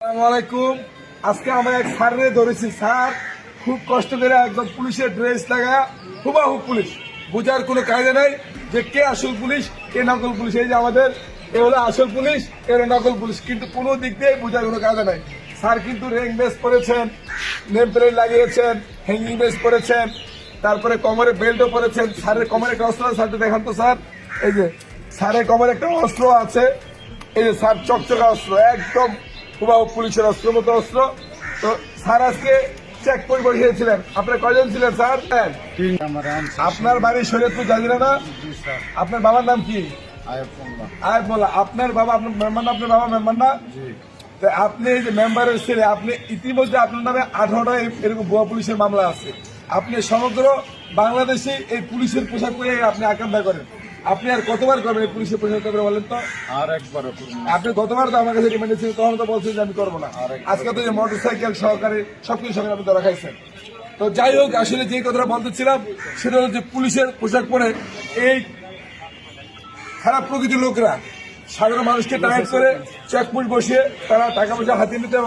আসসালামু আলাইকুম। আজকে আমরা এক স্যারে ধরেছি। স্যার খুব কষ্ট করে একদম পুলিশের ড্রেস লাগা হুবাহু পুলিশ, বোঝার কোনো কায়দা নাই যে কে আসল পুলিশ কে নকল পুলিশ। এই যে আমাদের এ হলো আসল পুলিশ, এ হলো নকল পুলিশ, কিন্তু কোনো দিক দিয়ে বোঝার কোনো কায়দা নাই। স্যার কিন্তু রেং বেস পরেছেন, নেম প্লেট লাগিয়েছেন, হ্যাঙ্গিং বেস পরেছেন, তারপরে কোমরে বেল্টও পরেছেন। স্যারের কোমরে একটা অস্ত্র আছে, স্যারটা দেখান তো স্যার। এই যে স্যারের কোমরে একটা অস্ত্র আছে, এই যে স্যার চকচকা অস্ত্র, একদম হুবাহু পুলিশের অস্ত্র মতো অস্ত্র। তো স্যার আজকে চেক করে বসিয়েছিলেন। আপনার কয়জন ছিলেন স্যার? আপনার বাড়ি শরীয়তপুর জাজিরা না? আপনার বাবার নাম কি? আয়াত মোল্লা। আপনার বাবা আপনার মেম্বার না? আপনার বাবা মেম্বার না? তা আপনি এই যে মেম্বারের ছেলে, আপনি ইতিমধ্যে আপনার নামে 18টা এরকম ভুয়া পুলিশের মামলা আছে। আপনি সমগ্র বাংলাদেশে এই পুলিশের পোশাক পরে আপনি আকাঙ্ক্ষা করেন। আপনি আর কতবার করবেন এই পুলিশের পোশাক করে বলেন তো? আর একবারও আপনি গতবার তো আমার কাছে রিমান্ড ছিল, তখন তো বলছেন যে আমি করবো না। আজকে তো মোটর সাইকেল সহকারে সবকিছু সহকারে আপনি ধরা খাইছেন। তো যাই হোক, আসলে যে কথাটা বলতেছিলাম সেটা হলো যে পুলিশের পোশাক পরে এই খারাপ প্রকৃতির লোকরা সাধারণ মানুষকে টার্গেট করে চেকপোস্ট বসিয়ে তারা টাকা পয়সা হাতিয়ে নিতে